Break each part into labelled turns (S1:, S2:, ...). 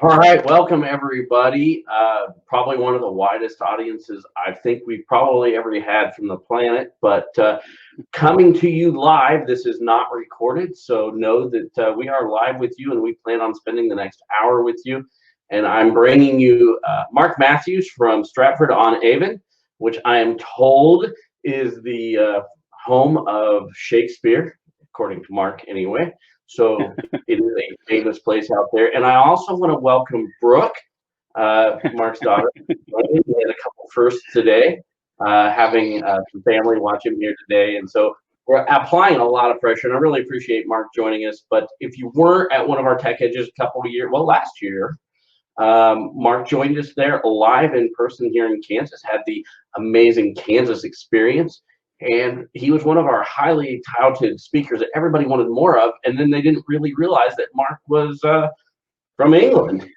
S1: All right, welcome everybody. Probably one of the widest audiences I think we've probably ever had from the planet, but coming to you live. This is not recorded, so know that we are live with you and we plan on spending the next hour with you. And I'm bringing you Mark Matthews from Stratford-on-Avon, which I am told is the home of Shakespeare, according to Mark anyway. So it is a famous place out there. And I also want to welcome Brooke, Mark's daughter. We had a couple firsts today, having some family watch him here today. And so we're applying a lot of pressure. And I really appreciate Mark joining us. But if you were at one of our Tech Edges a couple of years, well, last year, Mark joined us there live in person here in Kansas, had the amazing Kansas experience. And he was one of our highly touted speakers that everybody wanted more of. And then they didn't really realize that Mark was from England,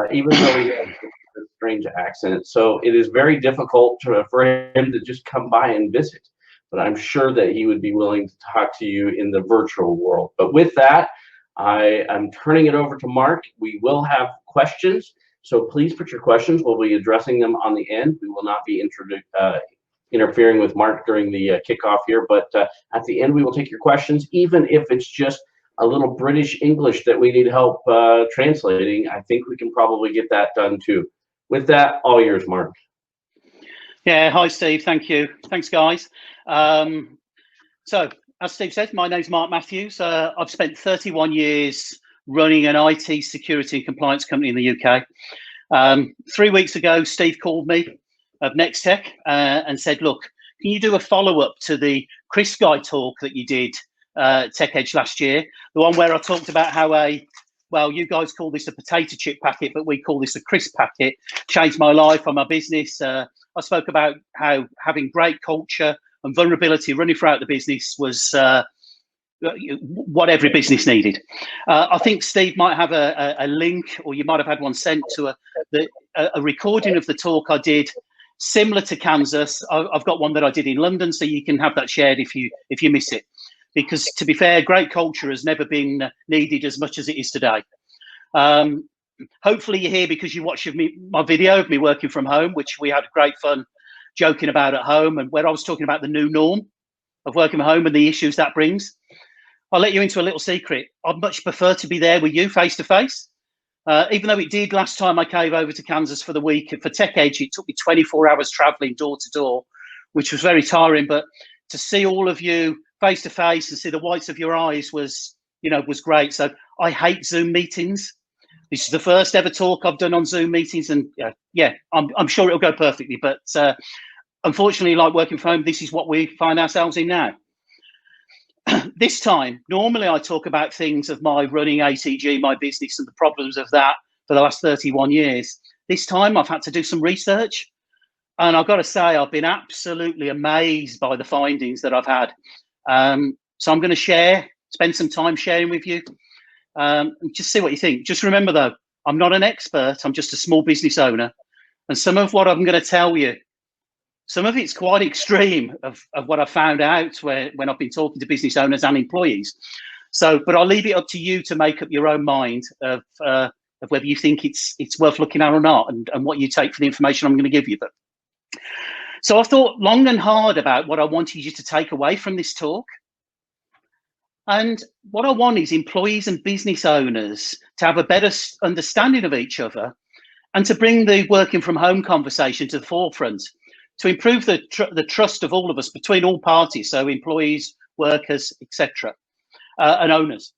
S1: even though he had a strange accent. So it is very difficult for him to just come by and visit. But I'm sure that he would be willing to talk to you in the virtual world. But with that, I am turning it over to Mark. We will have questions. So please put your questions. We'll be addressing them on the end. We will not be interfering with Mark during the kickoff here, but at the end we will take your questions, even if it's just a little British English that we need help translating. I think we can probably get that done too. With that, all yours, Mark.
S2: Yeah, hi Steve, thank you. Thanks guys. So as Steve said, my name's Mark Matthews. I've spent 31 years running an IT security and compliance company in the UK. 3 weeks ago, Steve called me of Nex-Tech and said, look, can you do a follow-up to the Chris Guy talk that you did Tech Edge last year, the one where I talked about how well, you guys call this a potato chip packet, but we call this a crisp packet, changed my life and my business. I spoke about how having great culture and vulnerability running throughout the business was what every business needed. I think Steve might have a link, or you might have had one sent to a recording of the talk I did similar to Kansas. I've got one that I did in London, so you can have that shared if you miss it. Because to be fair, great culture has never been needed as much as it is today. Hopefully you're here because you watched my video of me working from home, which we had great fun joking about at home, and where I was talking about the new norm of working from home and the issues that brings. I'll let you into a little secret. I'd much prefer to be there with you face to face. Even though it did last time I came over to Kansas for the week for Tech Edge, it took me 24 hours traveling door to door, which was very tiring. But to see all of you face to face and see the whites of your eyes was great. So I hate Zoom meetings. This is the first ever talk I've done on Zoom meetings, and yeah, I'm sure it'll go perfectly. But unfortunately, like working from home, this is what we find ourselves in now. This time, normally I talk about things of my running ATG, my business, and the problems of that for the last 31 years. This time I've had to do some research, and I've got to say I've been absolutely amazed by the findings that I've had. So I'm going to spend some time sharing with you, and just see what you think. Just remember though, I'm not an expert, I'm just a small business owner, and some of what I'm going to tell you, some of it's quite extreme of what I found out when I've been talking to business owners and employees. So, but I'll leave it up to you to make up your own mind of whether you think it's worth looking at or not, and what you take for the information I'm going to give you. But so I've thought long and hard about what I wanted you to take away from this talk. And what I want is employees and business owners to have a better understanding of each other, and to bring the working from home conversation to the forefront, to improve the trust of all of us between all parties, so employees, workers, etc., and owners.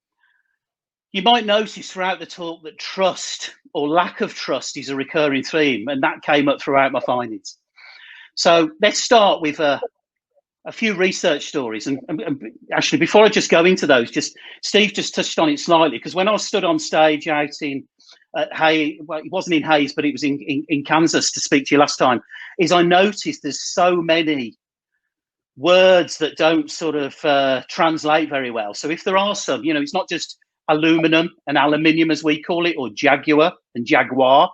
S2: You might notice throughout the talk that trust or lack of trust is a recurring theme, and that came up throughout my findings. So let's start with a few research stories. And actually, before I just go into those, Steve just touched on it slightly, because when I stood on stage out in well, it wasn't in Hayes, but it was in Kansas to speak to you last time, is I noticed there's so many words that don't sort of translate very well. So if there are some, it's not just aluminum and aluminium as we call it, or jaguar and jaguar,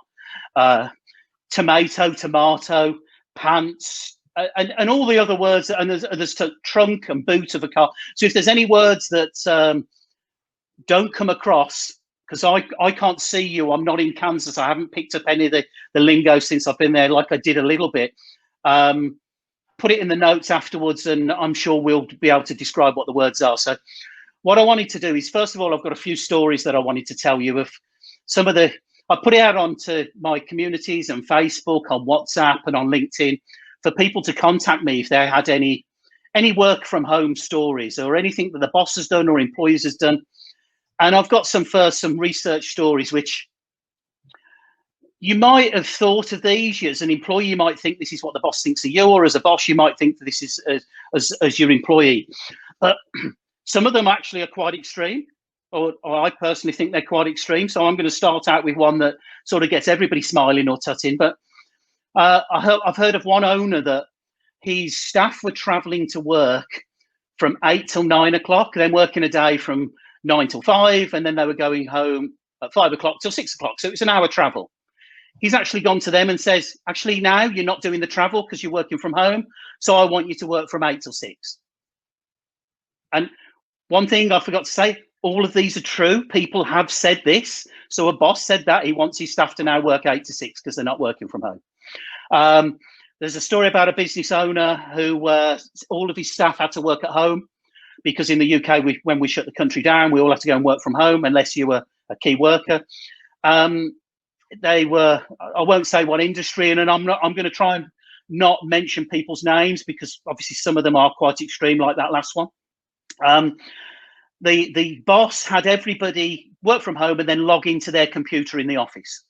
S2: tomato, pants, and all the other words, and there's trunk and boot of a car. So if there's any words that don't come across because I can't see you. I'm not in Kansas. I haven't picked up any of the lingo since I've been there, like I did a little bit. Put it in the notes afterwards, and I'm sure we'll be able to describe what the words are. So what I wanted to do is, first of all, I've got a few stories that I wanted to tell you of some of the, I put it out onto my communities on Facebook, on WhatsApp, and on LinkedIn for people to contact me if they had any work from home stories or anything that the boss has done or employees has done. And I've got some research stories, which you might have thought of these. As an employee, you might think this is what the boss thinks of you, or as a boss, you might think that this is as your employee. But some of them actually are quite extreme, or I personally think they're quite extreme. So I'm going to start out with one that sort of gets everybody smiling or tutting. But I've heard of one owner that his staff were traveling to work from 8 till 9 o'clock, then working a day from 9 till 5, and then they were going home at 5 o'clock till 6 o'clock. So it was an hour travel. He's actually gone to them and says, actually, now you're not doing the travel because you're working from home. So I want you to work from 8 till 6. And one thing I forgot to say, all of these are true. People have said this. So a boss said that he wants his staff to now work 8 to 6 because they're not working from home. There's a story about a business owner who all of his staff had to work at home because in the UK, when we shut the country down, we all had to go and work from home unless you were a key worker. They were, I won't say what industry, and I'm going to try and not mention people's names because obviously some of them are quite extreme, like that last one. The boss had everybody work from home and then log into their computer in the office.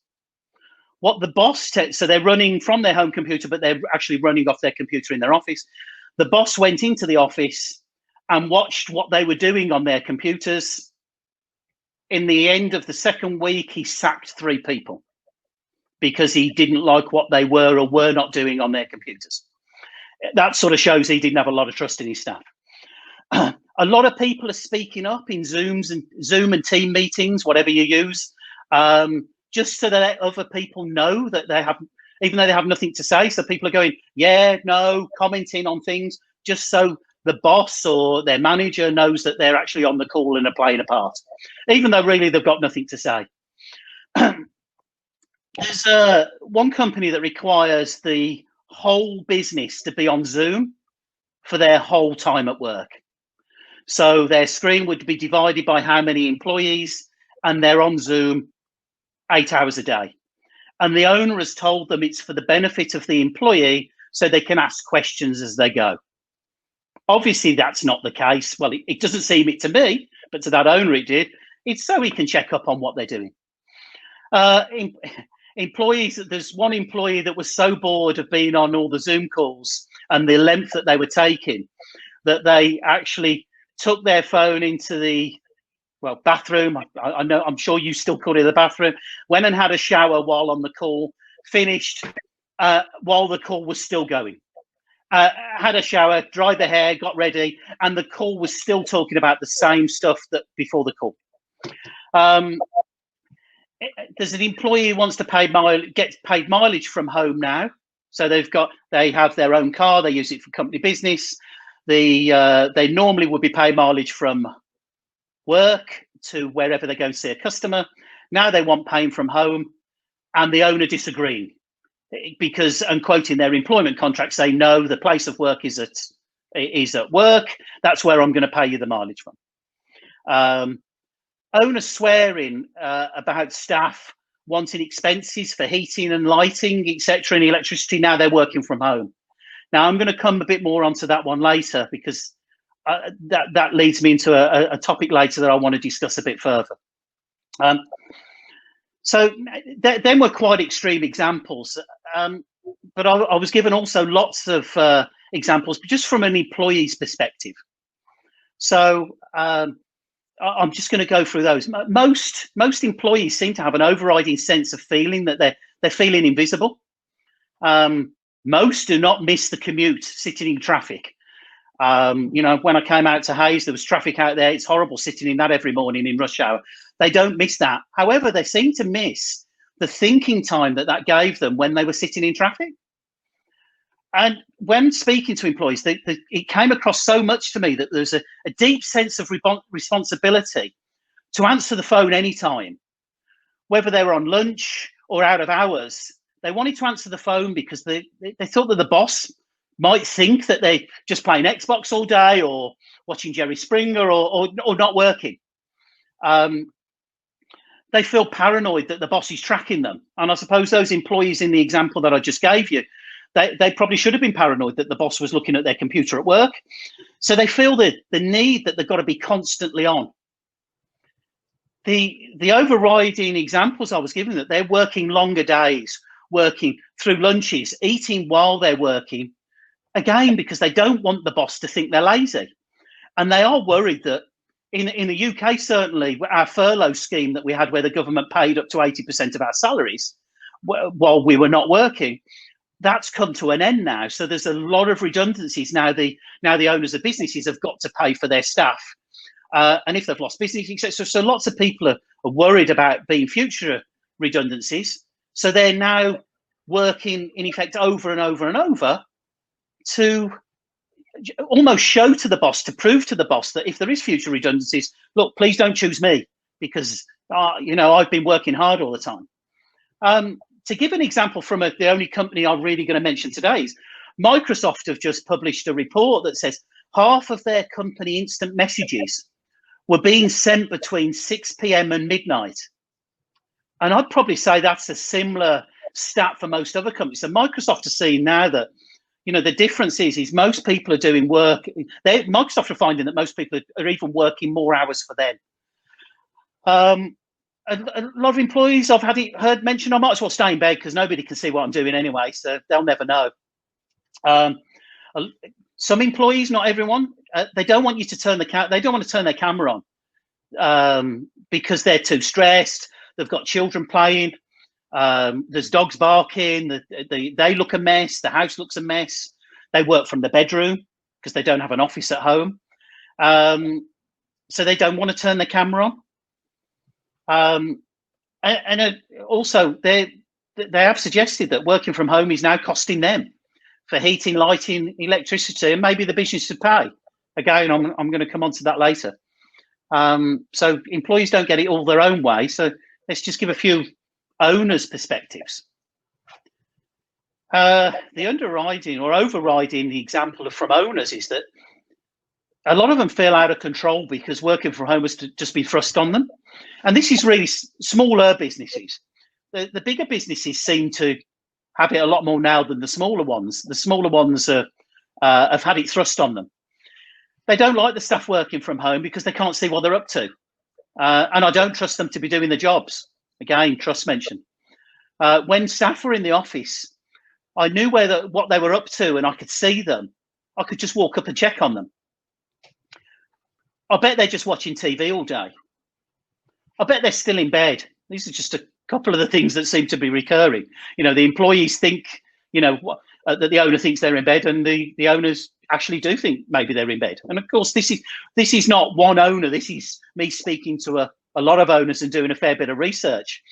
S2: What the boss, so they're running from their home computer, but they're actually running off their computer in their office. The boss went into the office and watched what they were doing on their computers. In the end of the second week, he sacked 3 people because he didn't like what they were or were not doing on their computers. That sort of shows he didn't have a lot of trust in his staff. A lot of people are speaking up in Zoom and team meetings, whatever you use, just so that other people know that they have, even though they have nothing to say. So people are going, yeah, no, commenting on things, just so the boss or their manager knows that they're actually on the call and are playing a part, even though really they've got nothing to say. There's one company that requires the whole business to be on Zoom for their whole time at work. So their screen would be divided by how many employees, and they're on Zoom 8 hours a day. And the owner has told them it's for the benefit of the employee so they can ask questions as they go. Obviously, that's not the case. Well, it doesn't seem it to me, but to that owner it did. It's so he can check up on what they're doing. Employees, there's one employee that was so bored of being on all the Zoom calls and the length that they were taking that they actually took their phone into the bathroom. I know, I'm sure you still call it the bathroom. Went and had a shower while on the call. Finished while the call was still going. Had a shower, dried the hair, got ready, and the call was still talking about the same stuff that before the call. There's an employee who wants to gets paid mileage from home now. So they have their own car. They use it for company business. They normally would be paid mileage from work to wherever they go and see a customer. Now they want paying from home, and the owner disagreeing because, and quoting their employment contract, say, no, the place of work is at work. That's where I'm going to pay you the mileage from. Owner swearing about staff wanting expenses for heating and lighting, etc., and electricity. Now they're working from home. Now I'm going to come a bit more onto that one later because that leads me into a topic later that I want to discuss a bit further. So then were quite extreme examples, but I was given also lots of examples just from an employee's perspective. So I'm just going to go through those. Most employees seem to have an overriding sense of feeling that they're feeling invisible. Most do not miss the commute, sitting in traffic. When I came out to Hayes, there was traffic out there. It's horrible sitting in that every morning in rush hour. They don't miss that. However, they seem to miss the thinking time that gave them when they were sitting in traffic. And when speaking to employees, it came across so much to me that there's a deep sense of responsibility to answer the phone anytime, whether they were on lunch or out of hours, they wanted to answer the phone because they thought that the boss might think that they're just playing Xbox all day or watching Jerry Springer or not working. They feel paranoid that the boss is tracking them. And I suppose those employees in the example that I just gave you, they probably should have been paranoid that the boss was looking at their computer at work. So they feel the need that they've got to be constantly on. The overriding examples I was giving, that they're working longer days, working through lunches, eating while they're working, again, because they don't want the boss to think they're lazy. And they are worried that in the UK, certainly, our furlough scheme that we had, where the government paid up to 80% of our salaries while we were not working, that's come to an end now. So there's a lot of redundancies now. The owners of businesses have got to pay for their staff, and if they've lost business, etc. So lots of people are worried about being future redundancies. So they're now working in effect over and over and over to almost show to the boss, to prove to the boss that if there is future redundancies, look, please don't choose me because I've been working hard all the time. To give an example from the only company I'm really going to mention today is Microsoft have just published a report that says half of their company instant messages were being sent between 6 p.m. and midnight. And I'd probably say that's a similar stat for most other companies. So Microsoft are seeing now that, the difference is most people are doing work. Microsoft are finding that most people are even working more hours for them. A lot of employees I've heard mention, I might as well stay in bed because nobody can see what I'm doing anyway, so they'll never know. Some employees, not everyone, they don't want you to turn they don't want to turn their camera on because they're too stressed. They've got children playing. There's dogs barking. They look a mess. The house looks a mess. They work from the bedroom because they don't have an office at home. So they don't want to turn the camera on. And also, they have suggested that working from home is now costing them for heating, lighting, electricity, and maybe the business should pay. Again, I'm going to come on to that later. So employees don't get it all their own way. So let's just give a few owners' perspectives. The underriding or overriding the example from owners is that a lot of them feel out of control because working from home has just been thrust on them. And this is really smaller businesses. The bigger businesses seem to have it a lot more now than the smaller ones. The smaller ones have had it thrust on them. They don't like the staff working from home because they can't see what they're up to. And I don't trust them to be doing the jobs. Again, trust mention. When staff were in the office, I knew what they were up to and I could see them. I could just walk up and check on them. I bet they're just watching TV all day. I bet they're still in bed. These are just a couple of the things that seem to be recurring. The employees think, that the owner thinks they're in bed, and the owners actually do think maybe they're in bed. And of course, this is not one owner. This is me speaking to a lot of owners and doing a fair bit of research.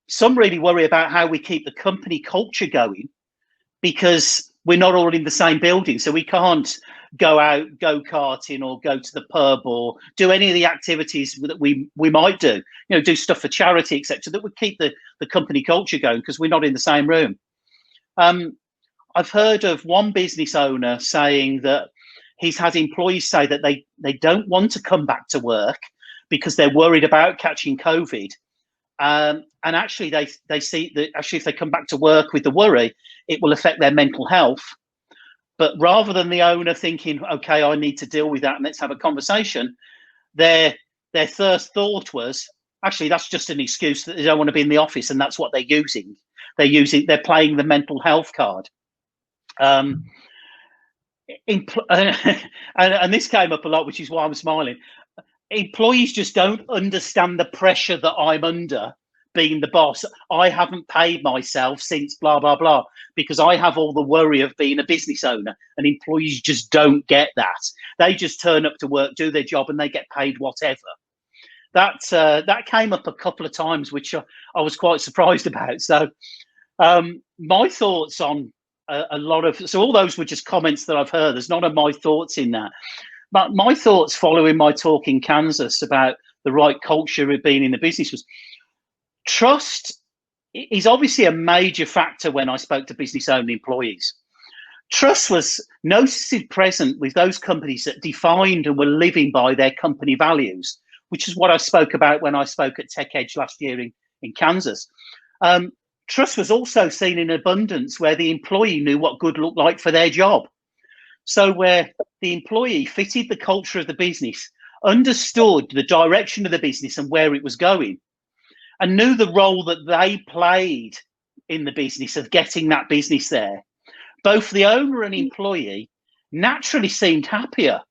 S2: Some really worry about how we keep the company culture going because we're not all in the same building. So we can't go out go-karting or go to the pub or do any of the activities that we might do, do stuff for charity, etc., that would keep the company culture going because we're not in the same room. I've heard of one business owner saying that he's had employees say that they don't want to come back to work because they're worried about catching COVID. And actually, they see that actually if they come back to work with the worry, it will affect their mental health. But rather than the owner thinking, okay, I need to deal with that and let's have a conversation, their first thought was, actually, that's just an excuse that they don't want to be in the office, and that's what they're using. They're playing the mental health card. And this came up a lot, which is why I'm smiling. Employees just don't understand the pressure that I'm under being the boss. I haven't paid myself since blah, blah, blah, because I have all the worry of being a business owner, and employees just don't get that. They just turn up to work, do their job, and they get paid whatever. That came up a couple of times, which I was quite surprised about. So my thoughts on so all those were just comments that I've heard. There's none of my thoughts in that. But my thoughts following my talk in Kansas about the right culture of being in the business was, Trust is obviously a major factor when I spoke to business-owned employees. Trust was noticeably present with those companies that defined and were living by their company values, which is what I spoke about when I spoke at Tech Edge last year in Kansas. Trust was also seen in abundance where the employee knew what good looked like for their job. So where the employee fitted the culture of the business, understood the direction of the business and where it was going, and knew the role that they played in the business of getting that business there, both the owner and employee naturally seemed happier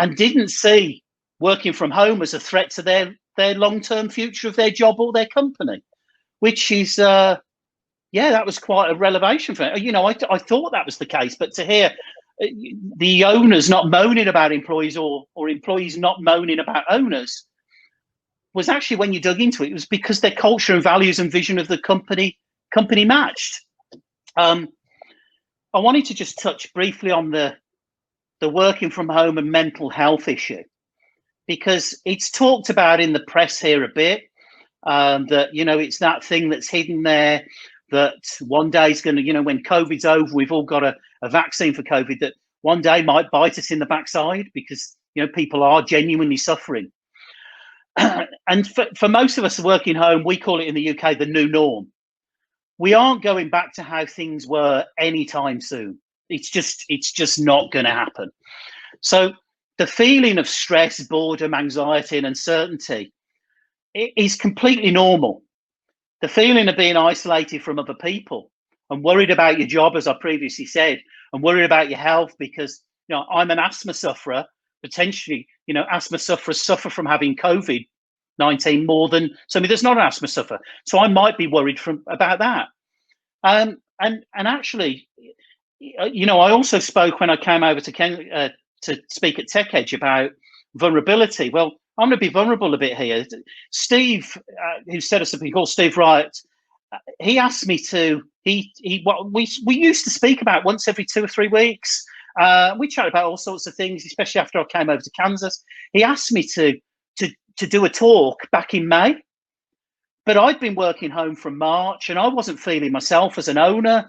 S2: and didn't see working from home as a threat to their long-term future of their job or their company, which is, that was quite a revelation for me. I thought that was the case, but to hear the owners not moaning about employees or employees not moaning about owners was actually, when you dug into it, it was because their culture and values and vision of the company matched. I wanted to just touch briefly on the working from home and mental health issue, because it's talked about in the press here a bit, that, it's that thing that's hidden there, that one day is going to, when COVID's over, we've all got a vaccine for COVID, that one day might bite us in the backside because, people are genuinely suffering. And for most of us working home, we call it in the UK the new norm. We aren't going back to how things were anytime soon. It's just not going to happen. So the feeling of stress, boredom, anxiety, and uncertainty is completely normal. The feeling of being isolated from other people and worried about your job, as I previously said, and worried about your health because, I'm an asthma sufferer. Potentially, asthma sufferers suffer from having COVID-19 more than somebody that's not an asthma sufferer. So I might be worried about that. And actually, I also spoke when I came over to speak at Tech Edge about vulnerability. Well, I'm going to be vulnerable a bit here. Steve, who set us up, he called Steve Wright, he asked me to, we used to speak about once every 2 or 3 weeks. We chat about all sorts of things, especially after I came over to Kansas. He asked me to do a talk back in May, but I'd been working home from March and I wasn't feeling myself as an owner,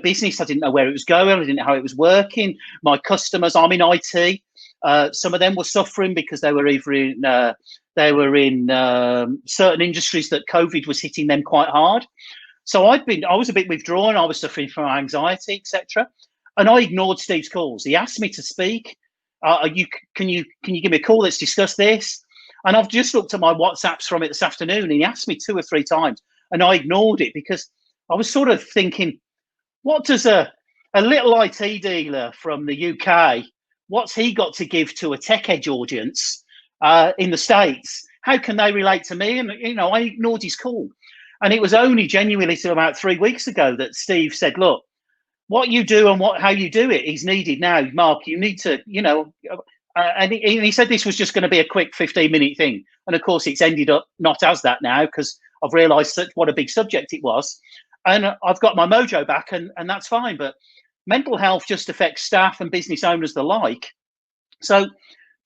S2: business. I didn't know where it was going. I didn't know how it was working. My customers, I'm in IT. Some of them were suffering because they were either in certain industries that COVID was hitting them quite hard. So I was a bit withdrawn. I was suffering from anxiety, etc. And I ignored Steve's calls. He asked me to speak. Can you give me a call? Let's discuss this. And I've just looked at my WhatsApps from it this afternoon, and he asked me 2 or 3 times, and I ignored it because I was sort of thinking, what does a little IT dealer from the UK, what's he got to give to a Tech Edge audience in the States? How can they relate to me? And, I ignored his call. And it was only genuinely till about 3 weeks ago that Steve said, look, what you do and how you do it is needed now. Mark, you need to, and he said this was just going to be a quick 15-minute thing. And of course, it's ended up not as that now because I've realized what a big subject it was. And I've got my mojo back and that's fine. But mental health just affects staff and business owners alike. So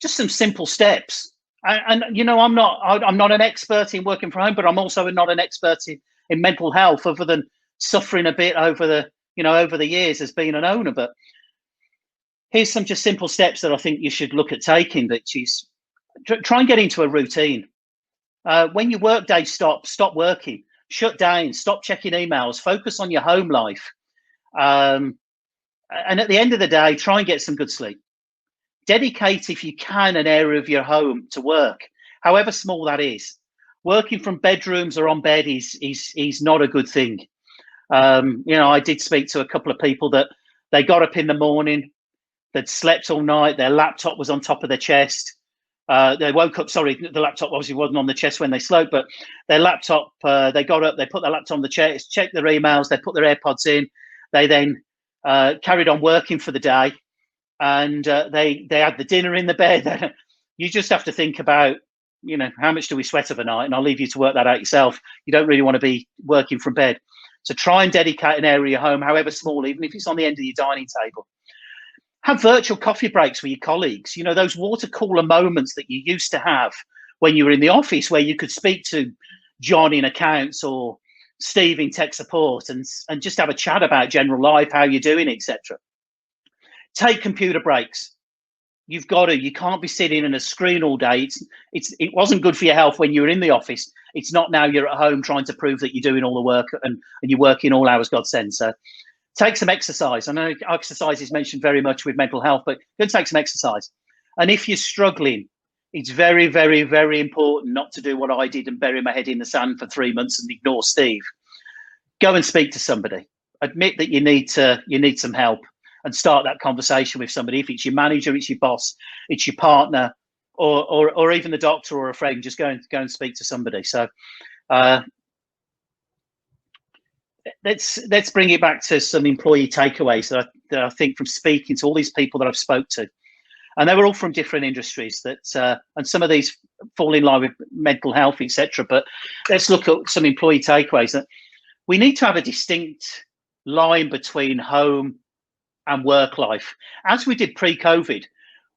S2: just some simple steps. And I'm not an expert in working from home, but I'm also not an expert in mental health other than suffering a bit over the years as being an owner. But here's some just simple steps that I think you should look at taking, which is try and get into a routine. When your work day stop working, shut down, stop checking emails, focus on your home life. And at the end of the day, try and get some good sleep. Dedicate, if you can, an area of your home to work, however small that is. Working from bedrooms or on bed is not a good thing. I did speak to a couple of people that they got up in the morning, they'd slept all night, their laptop was on top of their chest. They woke up, sorry, the laptop obviously wasn't on the chest when they slept, but their laptop, they got up, they put their laptop on the chest, checked their emails, they put their AirPods in, they then carried on working for the day, and they had the dinner in the bed. You just have to think about, how much do we sweat overnight? And I'll leave you to work that out yourself. You don't really want to be working from bed. So try and dedicate an area of your home, however small, even if it's on the end of your dining table. Have virtual coffee breaks with your colleagues. Those water cooler moments that you used to have when you were in the office where you could speak to John in accounts or Steve in tech support, and just have a chat about general life, how you're doing, etc. Take computer breaks. You've got to. You can't be sitting in a screen all day. It wasn't good for your health when you were in the office. It's not now you're at home trying to prove that you're doing all the work and you're working all hours God sends. So take some exercise. I know exercise is mentioned very much with mental health, but go and take some exercise. And if you're struggling, it's very, very, very important not to do what I did and bury my head in the sand for 3 months and ignore Steve. Go and speak to somebody. Admit that you need some help and start that conversation with somebody. If it's your manager, it's your boss, it's your partner, or even the doctor or a friend, just go and speak to somebody. So let's bring it back to some employee takeaways that I think from speaking to all these people that I've spoke to. And they were all from different industries and some of these fall in line with mental health, etc. But let's look at some employee takeaways. That we need to have a distinct line between home and work life. As we did pre-COVID,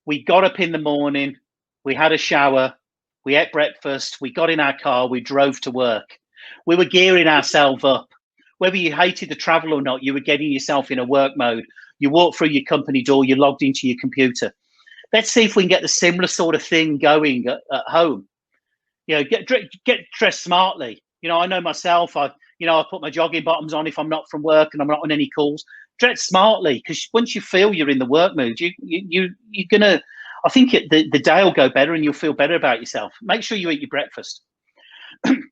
S2: we got up in the morning, we had a shower, we ate breakfast, we got in our car, we drove to work. We were gearing ourselves up. Whether you hated the travel or not, you were getting yourself in a work mode. You walked through your company door, you logged into your computer. Let's see if we can get the similar sort of thing going at home. You know, get dressed smartly. You know, I know myself, I put my jogging bottoms on if I'm not from work and I'm not on any calls. Dress smartly, because once you feel you're in the work mood, you're gonna. I think the day will go better and you'll feel better about yourself. Make sure you eat your breakfast.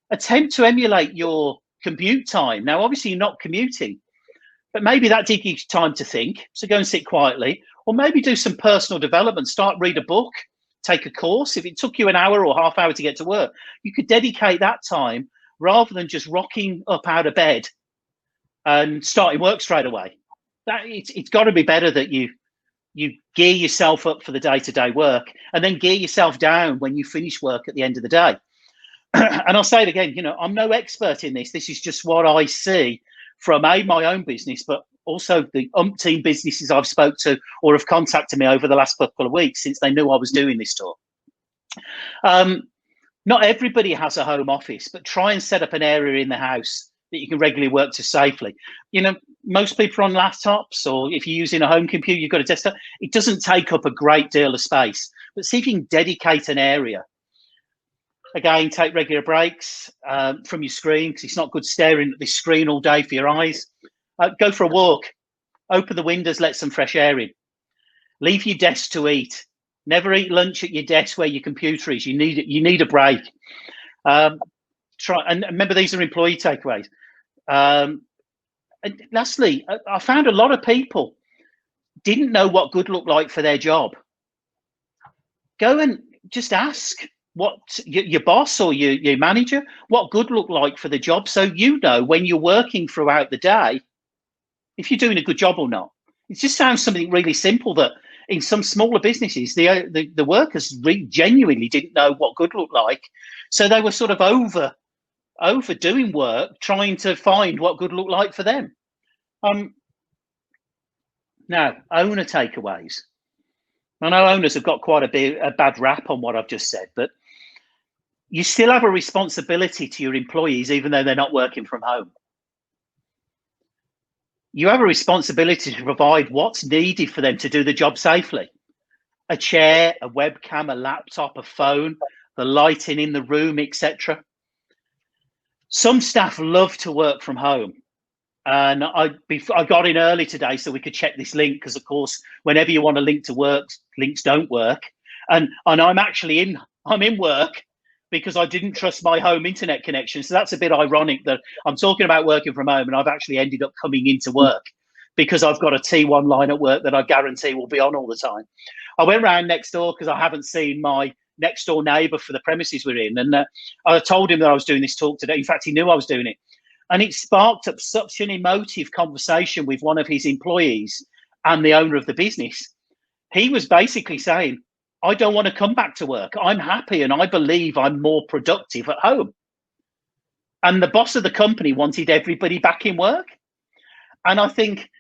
S2: Attempt to emulate your commute time. Now, obviously, you're not commuting, but maybe that did give you time to think. So go and sit quietly, or maybe do some personal development. Read a book, take a course. If it took you an hour or half hour to get to work, you could dedicate that time rather than just rocking up out of bed and starting work straight away. It's got to be better that you gear yourself up for the day-to-day work and then gear yourself down when you finish work at the end of the day. And I'll say it again, I'm no expert in this. This is just what I see from my own business, but also the umpteen businesses I've spoke to or have contacted me over the last couple of weeks since they knew I was doing this talk. Not everybody has a home office, but try and set up an area in the house that you can regularly work to safely. Most people are on laptops, or if you're using a home computer, you've got a desktop. It doesn't take up a great deal of space, but see if you can dedicate an area. Again, take regular breaks from your screen, because it's not good staring at this screen all day for your eyes. Go for a walk, open the windows, let some fresh air in. Leave your desk to eat. Never eat lunch at your desk where your computer is. You need a break. Try and remember, these are employee takeaways. And lastly, I found a lot of people didn't know what good looked like for their job. Go and just ask what your boss or your manager, what good looked like for the job, so you know when you're working throughout the day if you're doing a good job or not. It just sounds something really simple that in some smaller businesses, the workers genuinely didn't know what good looked like, so they were sort of overdoing work trying to find what good looked like for them. Now, owner takeaways. I know owners have got quite a bad rap on what I've just said, but you still have a responsibility to your employees even though they're not working from home. You have a responsibility to provide what's needed for them to do the job safely. A chair, a webcam, a laptop, a phone, the lighting in the room, etc. Some staff love to work from home. And I got in early today so we could check this link, because of course, whenever you want a link to work, links don't work. And I'm in work because I didn't trust my home internet connection. So that's a bit ironic that I'm talking about working from home and I've actually ended up coming into work because I've got a T1 line at work that I guarantee will be on all the time. I went round next door because I haven't seen my next door neighbour for the premises we're in. And I told him that I was doing this talk today. In fact, he knew I was doing it. And it sparked up such an emotive conversation with one of his employees and the owner of the business. He was basically saying, I don't want to come back to work. I'm happy and I believe I'm more productive at home. And the boss of the company wanted everybody back in work. And I think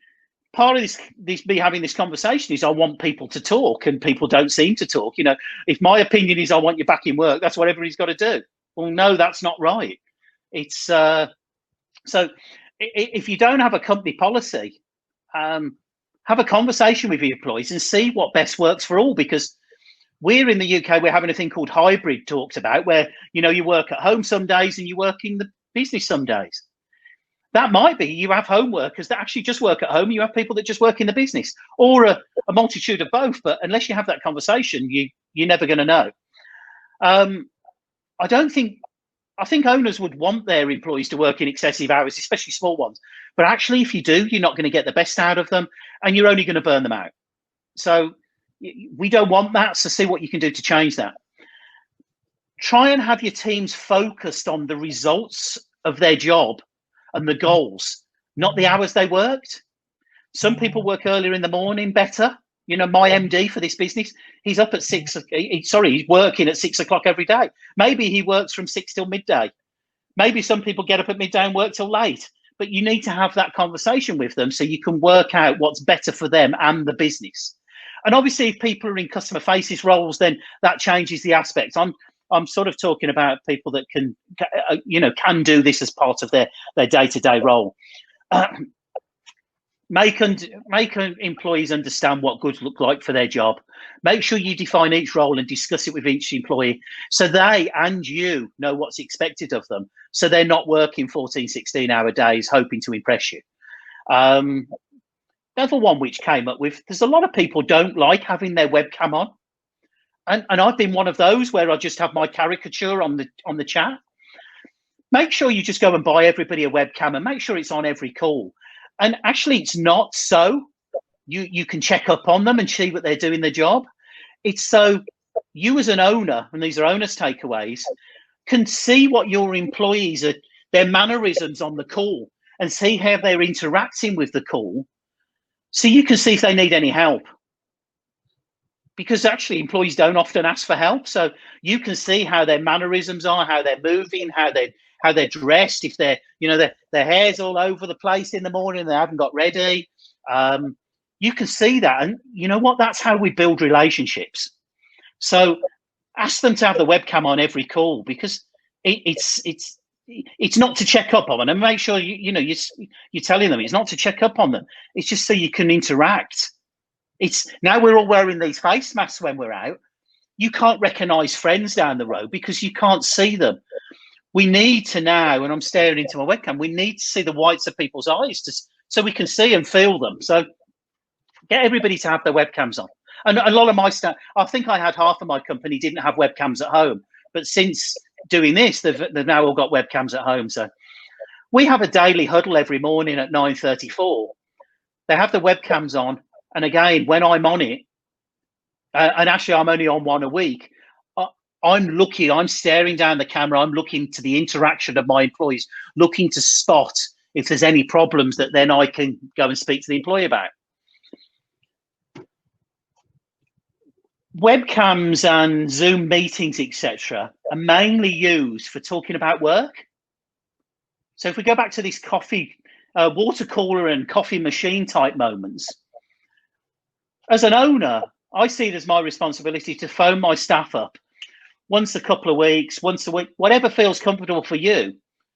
S2: part of this me having this conversation is I want people to talk, and people don't seem to talk. If my opinion is I want you back in work, that's what everybody's got to do. Well, no, that's not right. It's so if you don't have a company policy, have a conversation with your employees and see what best works for all, because we're in the UK, we're having a thing called hybrid talked about, where, you know, you work at home some days and you work in the business some days. That might be you have home workers that actually just work at home. You have people that just work in the business, or a multitude of both. But unless you have that conversation, you're never going to know. I think owners would want their employees to work in excessive hours, especially small ones. But actually, if you do, you're not going to get the best out of them, and you're only going to burn them out. So we don't want that. So see what you can do to change that. Try and have your teams focused on the results of their job and the goals, not the hours they worked. Some people work earlier in the morning better. You know, my MD for this business, he's up at he's working at 6 o'clock every day. Maybe he works from 6 till midday. Maybe some people get up at midday and work till late. But you need to have that conversation with them so you can work out what's better for them and the business. And obviously, if people are in customer faces roles, then that changes the aspects. I'm sort of talking about people that can do this as part of their day-to-day role. Make employees understand what good look like for their job. Make sure you define each role and discuss it with each employee so they and you know what's expected of them, so they're not working 14, 16-hour days hoping to impress you. Another one which came up with, there's a lot of people don't like having their webcam on. And I've been one of those where I just have my caricature on the chat. Make sure you just go and buy everybody a webcam and make sure it's on every call. And actually, it's not so you can check up on them and see what they're doing their job. It's so you as an owner, and these are owners' takeaways, can see what your employees are, their mannerisms on the call, and see how they're interacting with the call, so you can see if they need any help. Because actually employees don't often ask for help, so you can see how their mannerisms are, how they're moving, how they're dressed, if they're, their hair's all over the place in the morning, they haven't got ready. You can see that, and you know what? That's how we build relationships. So ask them to have the webcam on every call, because it's not to check up on them, and make sure you're telling them it's not to check up on them. It's just so you can interact. It's now we're all wearing these face masks when we're out. You can't recognize friends down the road because you can't see them. We need to now, and I'm staring into my webcam, we need to see the whites of people's eyes so we can see and feel them. So get everybody to have their webcams on. And a lot of my staff, I think I had half of my company didn't have webcams at home. But since doing this, they've now all got webcams at home. So we have a daily huddle every morning at 9:34. They have the webcams on. And again, when I'm on it, and actually I'm only on one a week, I'm staring down the camera, I'm looking to the interaction of my employees, looking to spot if there's any problems that then I can go and speak to the employee about. Webcams and Zoom meetings, etc., are mainly used for talking about work. So if we go back to this water cooler and coffee machine type moments, as an owner, I see it as my responsibility to phone my staff up once a couple of weeks, once a week, whatever feels comfortable for you.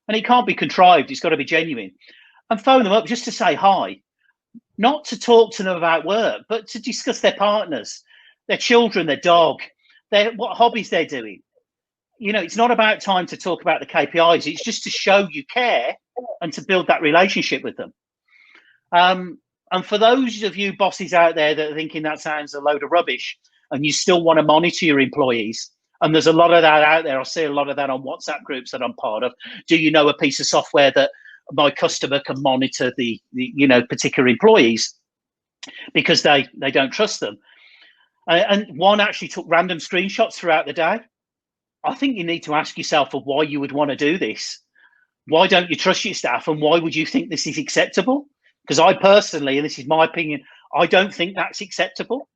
S2: And it can't be contrived, it's got to be genuine. And phone them up just to say hi, not to talk to them about work, but to discuss their partners, their children, their dog, what hobbies they're doing. It's not about time to talk about the KPIs. It's just to show you care and to build that relationship with them. And for those of you bosses out there that are thinking that sounds a load of rubbish and you still want to monitor your employees, and there's a lot of that out there. I see a lot of that on WhatsApp groups that I'm part of. Do you know a piece of software that my customer can monitor the particular employees because they don't trust them? And one actually took random screenshots throughout the day. I think you need to ask yourself of why you would want to do this. Why don't you trust your staff, and why would you think this is acceptable? Because I personally, and this is my opinion, I don't think that's acceptable.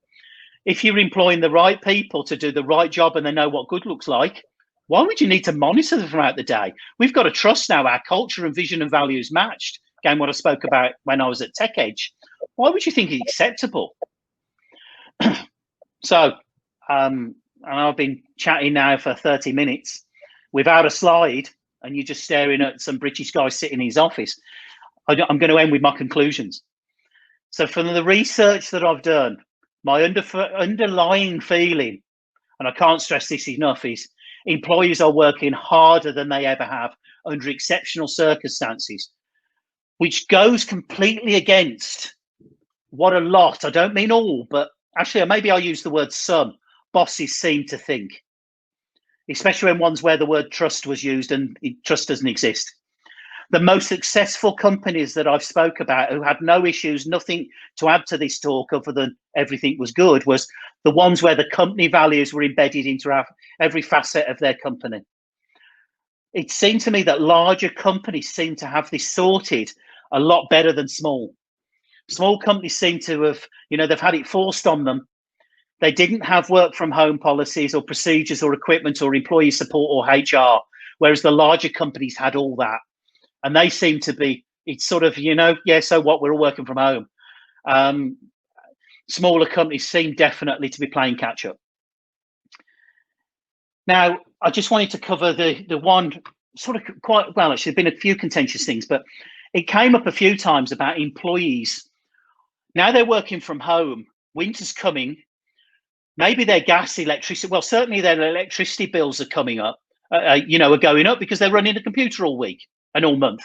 S2: If you're employing the right people to do the right job and they know what good looks like, why would you need to monitor them throughout the day? We've got to trust now our culture and vision and values matched. Again, what I spoke about when I was at Tech Edge. Why would you think it's acceptable? So, and I've been chatting now for 30 minutes without a slide. and you're just staring at some British guy sitting in his office, I'm going to end with my conclusions. So from the research that I've done, my underlying feeling, and I can't stress this enough, is employees are working harder than they ever have under exceptional circumstances, which goes completely against what a lot, I don't mean all, but actually maybe I'll use the word some, bosses seem to think, especially when ones where the word trust was used and trust doesn't exist. The most successful companies that I've spoke about who had no issues, nothing to add to this talk other than everything was good, was the ones where the company values were embedded into every facet of their company. It seemed to me that larger companies seem to have this sorted a lot better than small. Small companies seem to have, they've had it forced on them. They didn't have work from home policies or procedures or equipment or employee support or HR, whereas the larger companies had all that. And they seem to be, it's sort of, yeah, so what, we're all working from home. Smaller companies seem definitely to be playing catch up. Now, I just wanted to cover the one sort of quite, well, actually, there's been a few contentious things, but it came up a few times about employees. Now they're working from home, winter's coming, maybe their gas, electricity, well, certainly their electricity bills are coming up, are going up because they're running a computer all week and all month.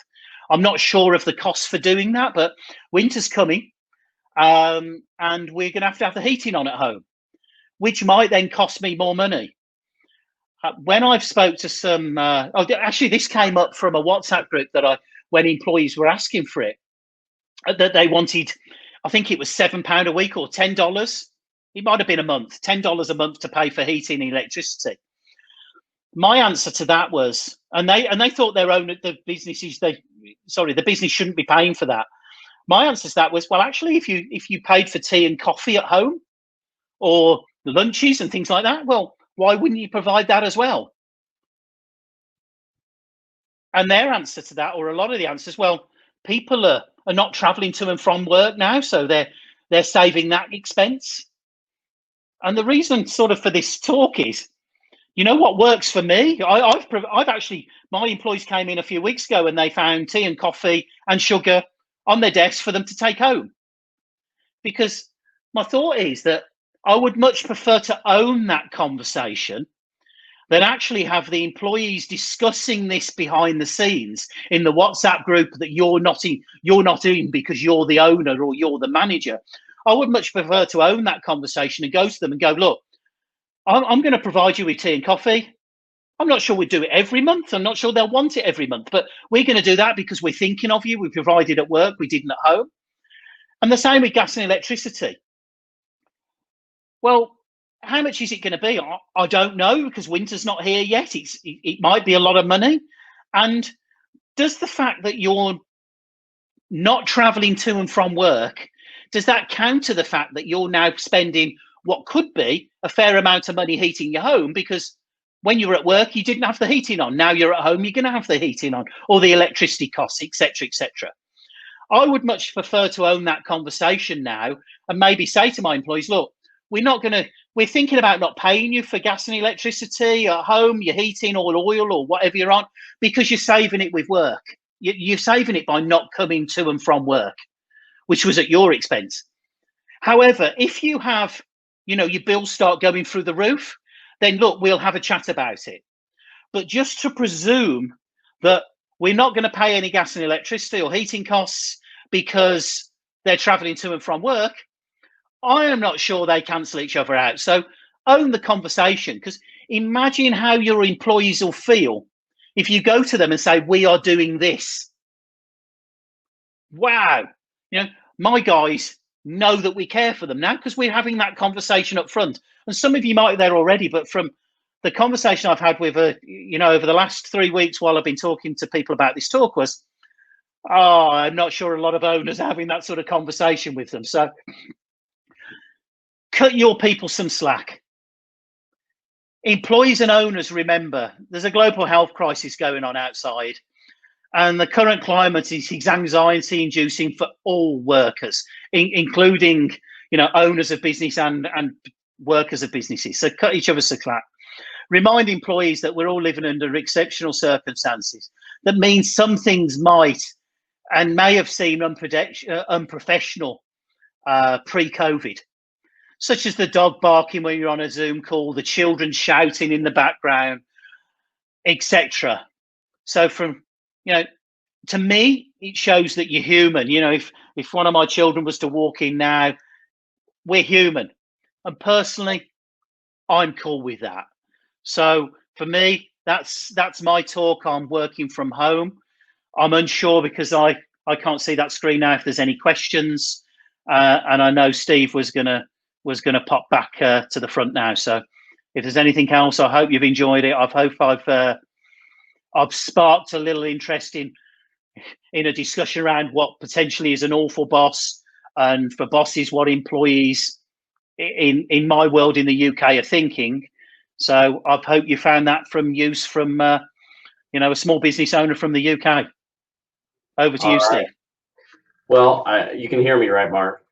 S2: I'm not sure of the costs for doing that, but winter's coming, and we're going to have the heating on at home, which might then cost me more money. When I've spoke to some, actually this came up from a WhatsApp group that when employees were asking for it, that they wanted, I think it was £7 a week or $10. It might have been a month, $10 a month to pay for heating and electricity. My answer to that was, and they thought the business shouldn't be paying for that. My answer to that was, well, actually, if you paid for tea and coffee at home or lunches and things like that, well, why wouldn't you provide that as well? And their answer to that, or a lot of the answers, well, people are not traveling to and from work now, so they're saving that expense. And the reason sort of for this talk is, what works for me? I've actually, my employees came in a few weeks ago and they found tea and coffee and sugar on their desk for them to take home. Because my thought is that I would much prefer to own that conversation than actually have the employees discussing this behind the scenes in the WhatsApp group that you're not in because you're the owner or you're the manager. I would much prefer to own that conversation and go to them and go, look, I'm going to provide you with tea and coffee. I'm not sure we'd do it every month. I'm not sure they'll want it every month, but we're going to do that because we're thinking of you. We provided at work, we didn't at home. And the same with gas and electricity. Well, how much is it going to be? I don't know, because winter's not here yet. It might be a lot of money. And does the fact that you're not traveling to and from work, does that counter the fact that you're now spending what could be a fair amount of money heating your home? Because when you were at work, you didn't have the heating on. Now you're at home, you're going to have the heating on, or the electricity costs, etc., etc. I would much prefer to own that conversation now and maybe say to my employees, look, we're thinking about not paying you for gas and electricity at home, your heating or oil or whatever you're on, because you're saving it with work. You're saving it by not coming to and from work, which was at your expense. However, if you have, your bills start going through the roof, then look, we'll have a chat about it. But just to presume that we're not going to pay any gas and electricity or heating costs because they're traveling to and from work, I am not sure they cancel each other out. So own the conversation, because imagine how your employees will feel if you go to them and say, we are doing this. Wow. My guys know that we care for them now because we're having that conversation up front. And some of you might be there already, but from the conversation I've had with, over the last 3 weeks while I've been talking to people about this talk was, I'm not sure a lot of owners are having that sort of conversation with them. So cut your people some slack. Employees and owners, remember, there's a global health crisis going on outside. And the current climate is anxiety inducing for all workers, including, owners of business and workers of businesses. So cut each other some slack. remind employees that we're all living under exceptional circumstances. That means some things might and may have seemed unprofessional pre-COVID, such as the dog barking when you're on a Zoom call, the children shouting in the background, etc. So from, to me, it shows that you're human. If one of my children was to walk in now, we're human. And personally, I'm cool with that. So for me, that's my talk on working from home. I'm unsure because I can't see that screen now if there's any questions. And I know Steve was gonna pop back to the front now. So if there's anything else, I hope you've enjoyed it. I hope I've sparked a little interest in a discussion around what potentially is an awful boss, and for bosses, what employees in my world in the UK are thinking. So I hope you found that from use from a small business owner from the UK. Over to you, Steve.
S1: Well, you can hear me, right, Mark?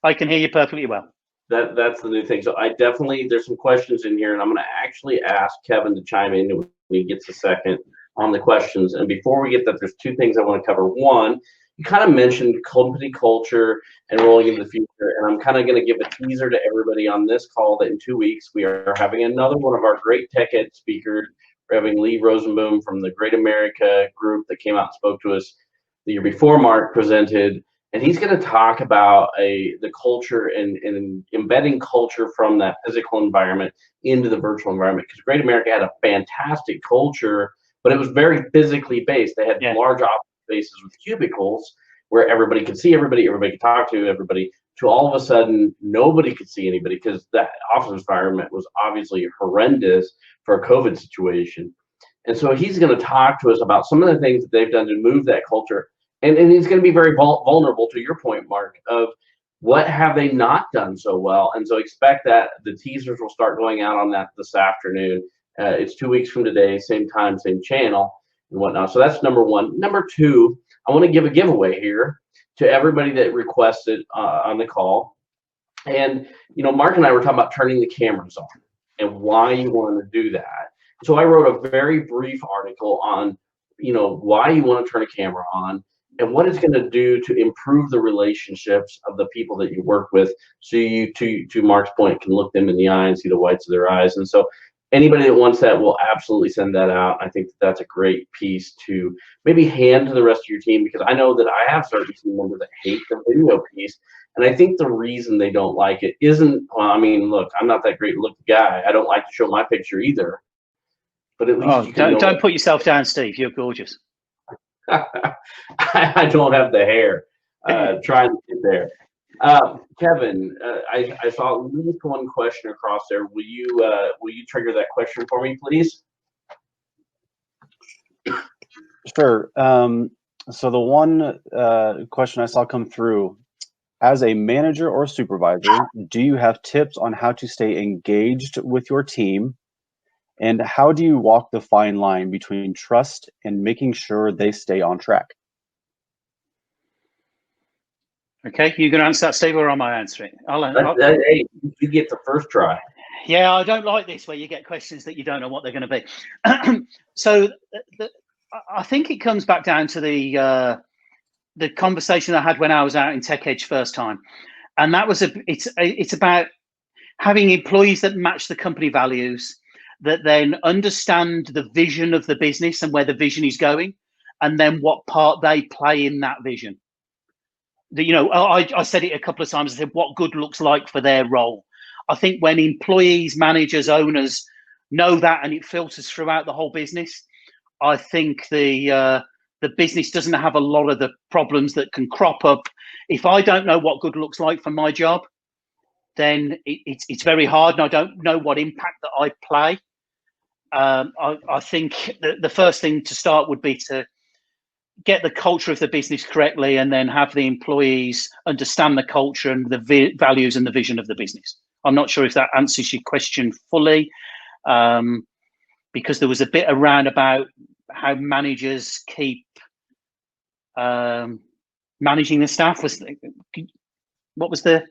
S2: I can hear you perfectly well.
S1: That's the new thing. So there's some questions in here, and I'm going to actually ask Kevin to chime in when he gets a second on the questions. And before we get that, there's two things I want to cover. One, you kind of mentioned company culture and rolling into the future, and I'm kind of going to give a teaser to everybody on this call that in 2 weeks we are having another one of our great tech ed speakers. We're having Lee Rosenboom from the Great America group that came out and spoke to us the year before Mark presented, and he's going to talk about the culture and embedding culture from that physical environment into the virtual environment. Because Great America had a fantastic culture, but it was very physically based. They had large office spaces with cubicles where everybody could see everybody could talk to everybody, to all of a sudden nobody could see anybody because that office environment was obviously horrendous for a COVID situation. And so he's going to talk to us about some of the things that they've done to move that culture. And he's going to be very vulnerable to your point, Mark, of what have they not done so well. And so expect that the teasers will start going out on that this afternoon. It's 2 weeks from today, same time, same channel and whatnot. So that's number one. Number two, I want to give a giveaway here to everybody that requested on the call. And, Mark and I were talking about turning the cameras on and why you want to do that. So I wrote a very brief article on, why you want to turn a camera on and what it's going to do to improve the relationships of the people that you work with. So you, to Mark's point, can look them in the eye and see the whites of their eyes. And so anybody that wants that will absolutely send that out. I think that's a great piece to maybe hand to the rest of your team, because I know that I have certain team members that hate the video piece. And I think the reason they don't like it isn't, look, I'm not that great looking guy. I don't like to show my picture either. But at least
S2: don't put yourself down, Steve. You're gorgeous.
S1: I don't have the hair. Trying to get there. Kevin, I saw at least one question across there. Will you trigger that question for me, please?
S3: Sure. So the one question I saw come through: as a manager or supervisor, do you have tips on how to stay engaged with your team? And how do you walk the fine line between trust and making sure they stay on track?
S2: Okay, you can answer that, Steve, or am I answering?
S1: Hey, you get the first try.
S2: Yeah, I don't like this where you get questions that you don't know what they're going to be. So I think it comes back down to the conversation I had when I was out in Tech Edge first time, and that was it's about having employees that match the company values, that then understand the vision of the business and where the vision is going, and then what part they play in that vision. I said it a couple of times. I said what good looks like for their role. I think when employees, managers, owners know that and it filters throughout the whole business, I think the business doesn't have a lot of the problems that can crop up. If I don't know what good looks like for my job, then it's very hard, and I don't know what impact that I play. I think the first thing to start would be to get the culture of the business correctly, and then have the employees understand the culture and the values and the vision of the business. I'm not sure if that answers your question fully, because there was a bit around about how managers keep managing the staff. What was the?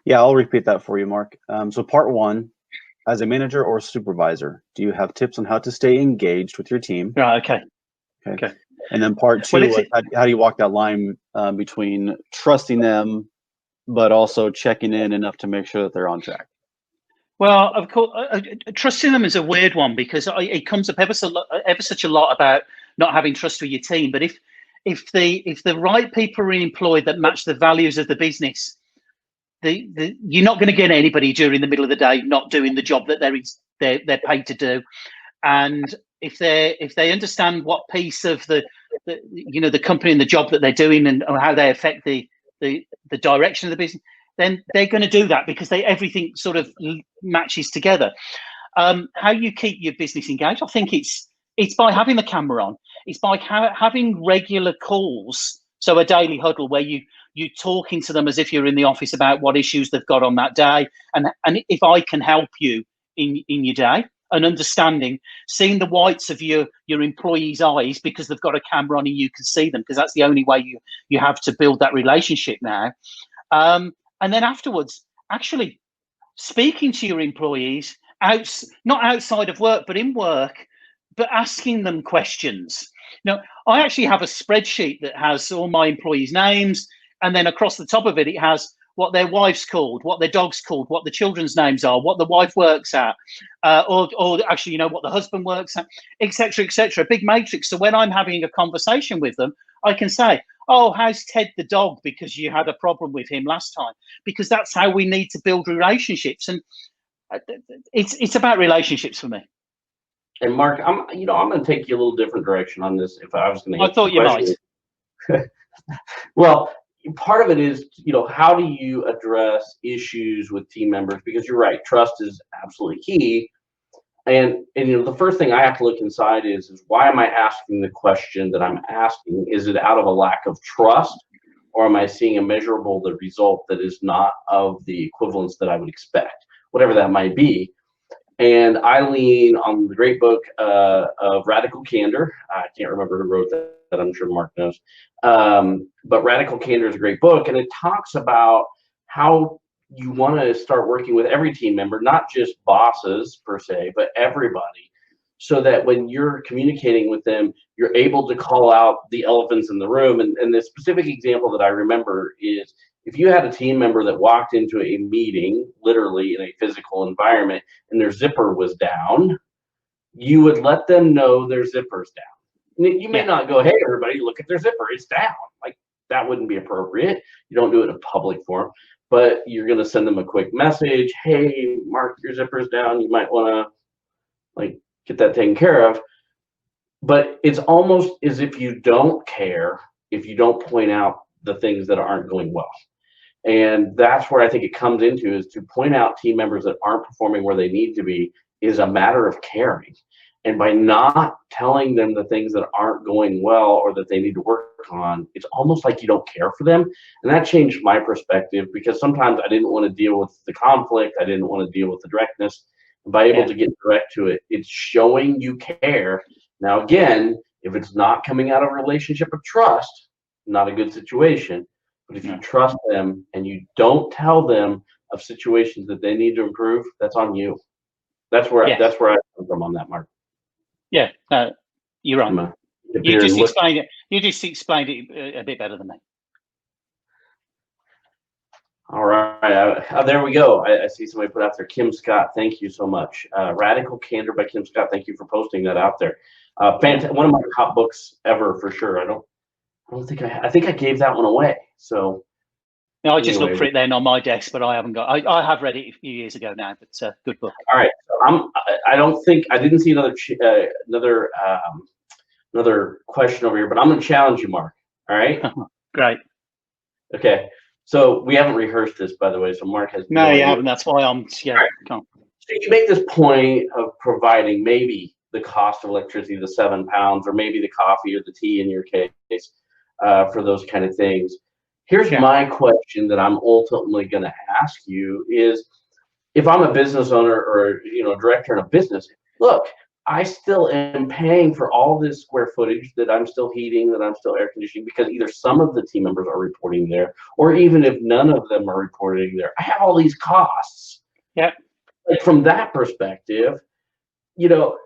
S3: Yeah, I'll repeat that for you, Mark. So part one, as a manager or supervisor, do you have tips on how to stay engaged with your team?
S2: Right. Okay.
S3: And then part two,
S2: Well,
S3: how do you walk that line between trusting them, but also checking in enough to make sure that they're on track?
S2: Well, of course, trusting them is a weird one because it comes up ever such a lot about not having trust with your team. But if the right people are employed that match the values of the business, you're not going to get anybody during the middle of the day not doing the job that they're paid to do. And if they understand what piece of the company and the job that they're doing and how they affect the direction of the business, then they're going to do that because everything sort of matches together. How you keep your business engaged, I think it's by having the camera on. It's by having regular calls, so a daily huddle where you're talking to them as if you're in the office about what issues they've got on that day, and if I can help you in your day, and understanding, seeing the whites of your employees' eyes because they've got a camera on and you can see them, because that's the only way you have to build that relationship now. And then afterwards, actually speaking to your employees, not outside of work, but in work, but asking them questions. Now, I actually have a spreadsheet that has all my employees' names, and then across the top of it, it has what their wife's called, what their dog's called, what the children's names are, what the wife works at, or actually, what the husband works at, etc., etc. A big matrix. So when I'm having a conversation with them, I can say, "Oh, how's Ted the dog? Because you had a problem with him last time." Because that's how we need to build relationships, and it's about relationships for me.
S1: And Mark, I'm going to take you a little different direction on this. If I was going to,
S2: I thought you might.
S1: Well, part of it is, how do you address issues with team members? Because you're right, trust is absolutely key. And the first thing I have to look inside is why am I asking the question that I'm asking? Is it out of a lack of trust, or am I seeing the result that is not of the equivalence that I would expect, whatever that might be? And I lean on the great book of Radical Candor. I can't remember who wrote that. I'm sure Mark knows. But Radical Candor is a great book, and it talks about how you want to start working with every team member, not just bosses per se, but everybody, so that when you're communicating with them, you're able to call out the elephants in the room. And the specific example that I remember is if you had a team member that walked into a meeting, literally in a physical environment, and their zipper was down, you would let them know their zipper's down. You may not go, "Hey, everybody, look at their zipper, it's down." Like, that wouldn't be appropriate. You don't do it in a public forum, but you're going to send them a quick message. "Hey, Mark, your zipper's down. You might want to get that taken care of." But it's almost as if you don't care if you don't point out the things that aren't going well. And that's where I think it comes into, is to point out team members that aren't performing where they need to be is a matter of caring. And by not telling them the things that aren't going well or that they need to work on, it's almost like you don't care for them. And that changed my perspective, because sometimes I didn't want to deal with the conflict. I didn't want to deal with the directness. And by able to get direct to it, it's showing you care. Now, again, if it's not coming out of a relationship of trust, not a good situation. But if you trust them and you don't tell them of situations that they need to improve, that's on you. That's where I come from on that, Mark.
S2: Yeah, you're right. You just explained it. You just explained it a bit better than me.
S1: All right, there we go. I see somebody put out there. Kim Scott, thank you so much. Radical Candor by Kim Scott. Thank you for posting that out there. One of my top books ever, for sure. I think I gave that one away. So
S2: no, I just looked for it then on my desk, but I haven't got. I have read it a few years ago now, but good book.
S1: All right, so I didn't see another question over here, but I'm going to challenge you, Mark. All right.
S2: Great.
S1: Okay. So we haven't rehearsed this, by the way. So Mark has.
S2: No, you haven't. That's why I'm. Yeah.
S1: Right. So you make this point of providing maybe the cost of electricity, the £7, or maybe the coffee or the tea in your case, for those kind of things. Here's my question that I'm ultimately going to ask you is, if I'm a business owner or director in a business, look, I still am paying for all this square footage that I'm still heating, that I'm still air conditioning, because either some of the team members are reporting there, or even if none of them are reporting there, I have all these costs.
S2: Yeah.
S1: like from that perspective, you know,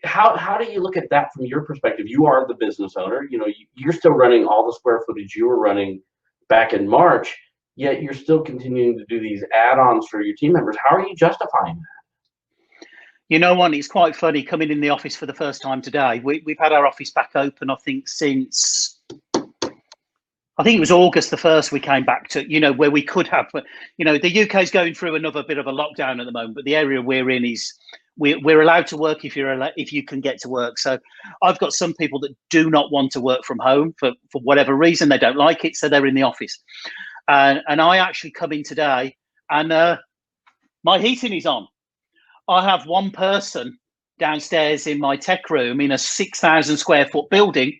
S1: how do you look at that from your perspective? You are the business owner. You know, you're still running all the square footage you were running back in March, yet you're still continuing to do these add-ons for your team members. How are you justifying that?
S2: You know what? It's quite funny coming in the office for the first time today. We've had our office back open, I think, since I think it was August the 1st we came back to, you know, where we could have, you know, the UK is going through another bit of a lockdown at the moment, but the area we're in is we're allowed to work if you can get to work. So I've got some people that do not want to work from home for whatever reason. They don't like it, so they're in the office. And I actually come in today and my heating is on. I have one person downstairs in my tech room in a 6,000 square foot building,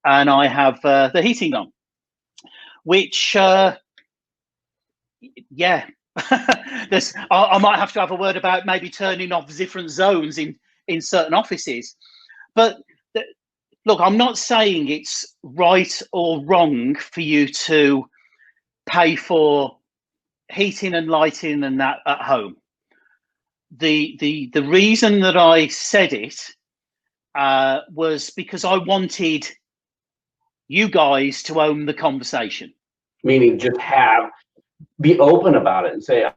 S2: and I have the heating on, which, yeah, I might have to have a word about maybe turning off different zones in certain offices. But look, I'm not saying it's right or wrong for you to pay for heating and lighting and that at home. The reason that I said it was because I wanted you guys to own the conversation.
S1: Meaning just be open about it and say,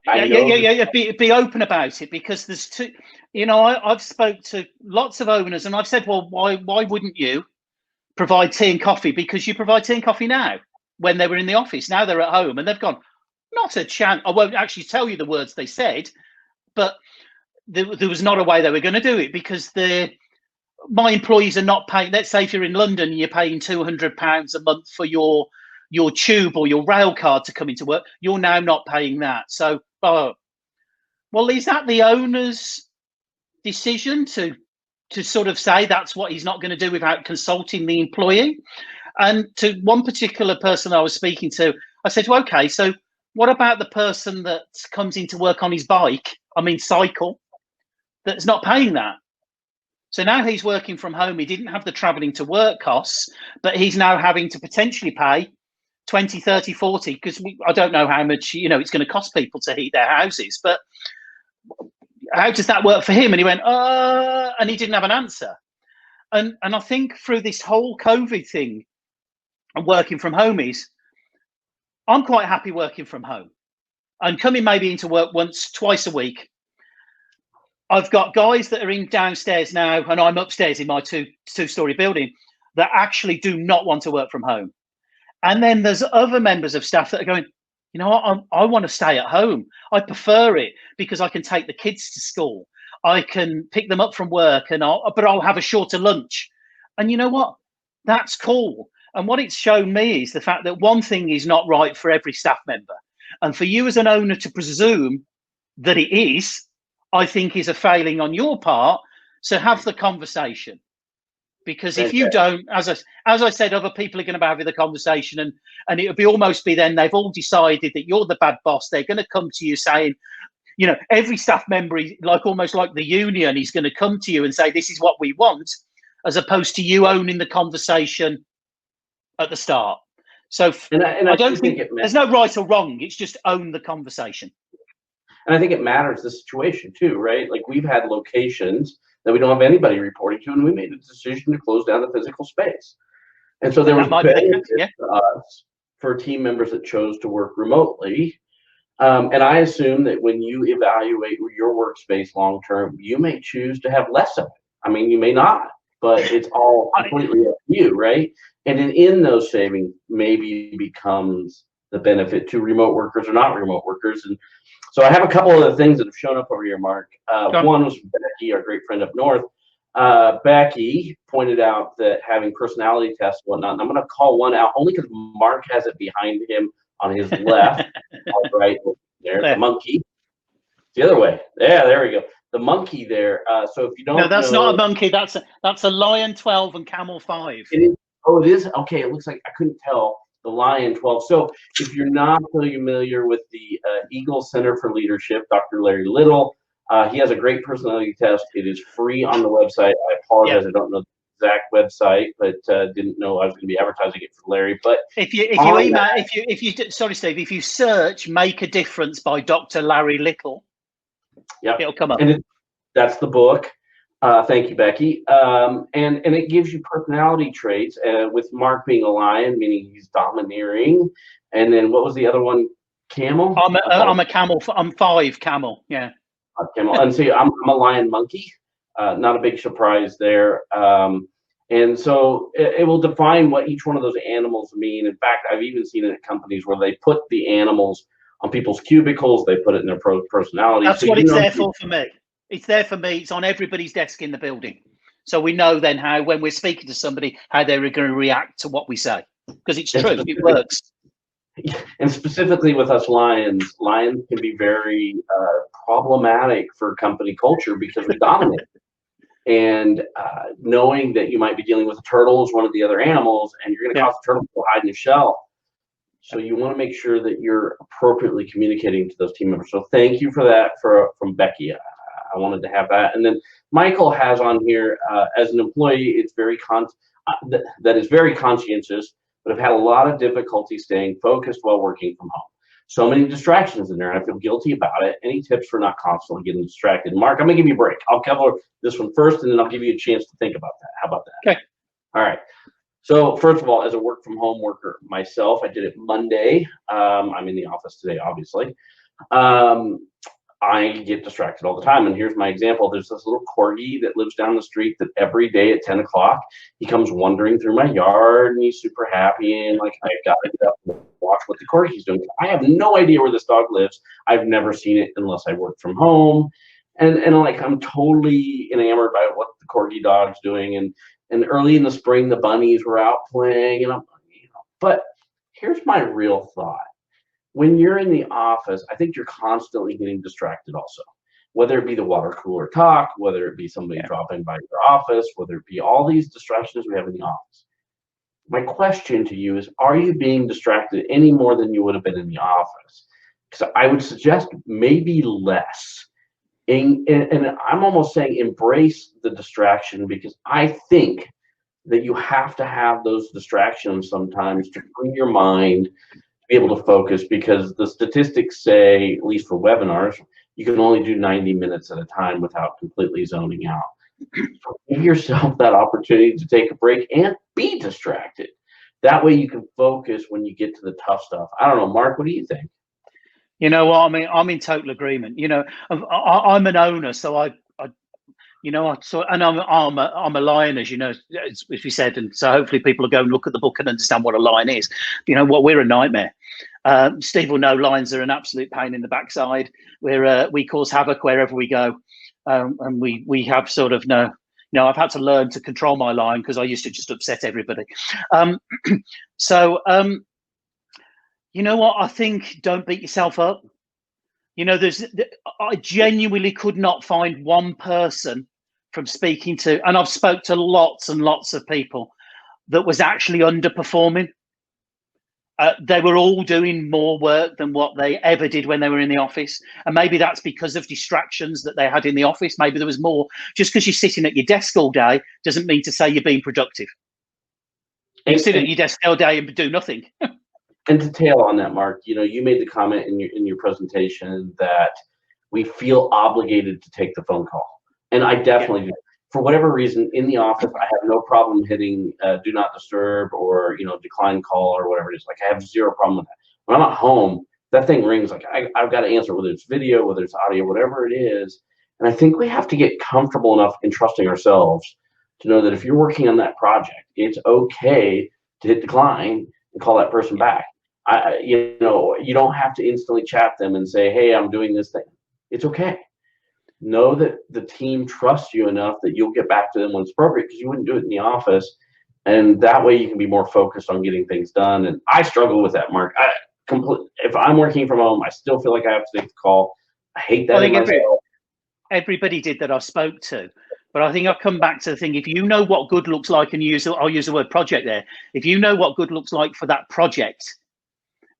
S2: be open about it, because there's two, you know, I've spoke to lots of owners and I've said, well, why wouldn't you provide tea and coffee? Because you provide tea and coffee now. When they were in the office, now they're at home and they've gone, not a chance. I won't actually tell you the words they said, but there was not a way they were going to do it, because my employees are not paying. Let's say if you're in London, you're paying £200 a month for your tube or your rail card to come into work. You're now not paying that. So, well, is that the owner's decision to sort of say that's what he's not going to do without consulting the employee? And to one particular person I was speaking to, I said, well, okay, so what about the person that comes into work on his cycle, that's not paying that? So now he's working from home. He didn't have the traveling to work costs, but he's now having to potentially pay 20, 30, 40, because I don't know how much, you know, it's going to cost people to heat their houses, but how does that work for him? And he went, and he didn't have an answer. And I think through this whole COVID thing and working from home I'm quite happy working from home and coming maybe into work once, twice a week. I've got guys that are in downstairs now, and I'm upstairs in my two-story building, that actually do not want to work from home. And then there's other members of staff that are going, you know what, I want to stay at home. I prefer it because I can take the kids to school. I can pick them up from work, but I'll have a shorter lunch. And you know what? That's cool. And what it's shown me is the fact that one thing is not right for every staff member. And for you as an owner to presume that it is, I think is a failing on your part. So have the conversation. Because if you don't, as I said, other people are going to be having the conversation, and it would almost be then they've all decided that you're the bad boss. They're going to come to you saying, you know, every staff member, almost like the union, is going to come to you and say, this is what we want, as opposed to you owning the conversation at the start. So I don't think there's no right or wrong. It's just own the conversation.
S1: And I think it matters the situation too, right? Like we've had locations that we don't have anybody reporting to, and we made a decision to close down the physical space. And so there was benefits to us for team members that chose to work remotely. And I assume that when you evaluate your workspace long term, you may choose to have less of it. I mean, you may not, but it's all completely up to you, right? And in those savings maybe becomes the benefit to remote workers or not remote workers. And so I have a couple of the things that have shown up over here, Mark. One was Becky, our great friend up north. Becky pointed out that having personality tests and whatnot, and I'm going to call one out only because Mark has it behind him on his left. All right, there, the monkey. The other way. Yeah, there we go. The monkey there. So if you don't
S2: No, that's not a monkey. That's a lion 12 and camel 5.
S1: It is. Oh, it is? Okay, it looks like I couldn't tell. The Lion 12. So if you're not familiar with the Eagle Center for Leadership, Dr. Larry Little, he has a great personality test. It is free on the website. I apologize, I don't know the exact website, but didn't know I was going to be advertising it for Larry. But
S2: if you sorry, Steve, if you search "Make a Difference" by Dr. Larry Little,
S1: Yep.
S2: It'll come up.
S1: And that's the book. Thank you, Becky. And it gives you personality traits, with Mark being a lion, meaning he's domineering. And then what was the other one? Camel?
S2: I'm a camel. I'm 5 camel. Yeah.
S1: Camel. And see, I'm a lion monkey. Not a big surprise there. And so it will define what each one of those animals mean. In fact, I've even seen it at companies where they put the animals on people's cubicles. They put it in their personality.
S2: That's what it's there for me. It's there for me. It's on everybody's desk in the building. So we know then how, when we're speaking to somebody, how they're going to react to what we say. Because it's true. It works.
S1: And specifically with us lions can be very problematic for company culture because we dominate. And knowing that you might be dealing with a turtle as one of the other animals, and you're going to cause the turtle to hide in a shell. So you want to make sure that you're appropriately communicating to those team members. So thank you for that from Becky. I wanted to have that. And then Michael has on here, as an employee, it's very that is very conscientious, but I've had a lot of difficulty staying focused while working from home. So many distractions in there, and I feel guilty about it. Any tips for not constantly getting distracted? Mark, I'm gonna give you a break. I'll cover this one first, and then I'll give you a chance to think about that. How about that?
S2: Okay.
S1: All right. So first of all, as a work from home worker myself, I did it Monday. I'm in the office today, obviously. I get distracted all the time. And here's my example. There's this little corgi that lives down the street that every day at 10 o'clock, he comes wandering through my yard, and he's super happy. And like, I got to get up and watch what the corgi's doing. I have no idea where this dog lives. I've never seen it unless I work from home. And like, I'm totally enamored by what the corgi dog's doing. And early in the spring, the bunnies were out playing, and but here's my real thought. When you're in the office, I think you're constantly getting distracted also, whether it be the water cooler talk, whether it be somebody dropping by your office, whether it be all these distractions we have in the office. My question to you is, are you being distracted any more than you would have been in the office? Because I would suggest maybe less. And I'm almost saying embrace the distraction, because I think that you have to have those distractions sometimes to free your mind, be able to focus, because the statistics say, at least for webinars, you can only do 90 minutes at a time without completely zoning out. So give yourself that opportunity to take a break and be distracted. That way you can focus when you get to the tough stuff. I don't know, Mark, what do you think?
S2: You know what, I mean, I'm in total agreement. I'm an owner, so I'm a lion, as you know, as we said, and so hopefully people will go and look at the book and understand what a lion is. We're a nightmare. Steve will know lions are an absolute pain in the backside. We cause havoc wherever we go, and we have sort of I've had to learn to control my lion, because I used to just upset everybody. You know what? I think don't beat yourself up. I genuinely could not find one person from speaking to, and I've spoke to lots and lots of people, that was actually underperforming. They were all doing more work than what they ever did when they were in the office. And maybe that's because of distractions that they had in the office. Maybe there was more. Just because you're sitting at your desk all day doesn't mean to say you're being productive. You sit at your desk all day and do nothing.
S1: And to tail on that, Mark, you made the comment in your presentation that we feel obligated to take the phone call. And I definitely do. For whatever reason, in the office, I have no problem hitting do not disturb or, decline call or whatever it is. Like, I have zero problem with that. When I'm at home, that thing rings. Like, I've got to answer, whether it's video, whether it's audio, whatever it is. And I think we have to get comfortable enough in trusting ourselves to know that if you're working on that project, it's okay to hit decline and call that person back. You don't have to instantly chat them and say, hey, I'm doing this thing. It's okay. Know that the team trusts you enough that you'll get back to them when it's appropriate, because you wouldn't do it in the office. And that way you can be more focused on getting things done. And I struggle with that, Mark. If I'm working from home, I still feel like I have to take the call. I hate that. I think
S2: everybody did that I spoke to. But I think I'll come back to the thing. If you know what good looks like, and I'll use the word project there. If you know what good looks like for that project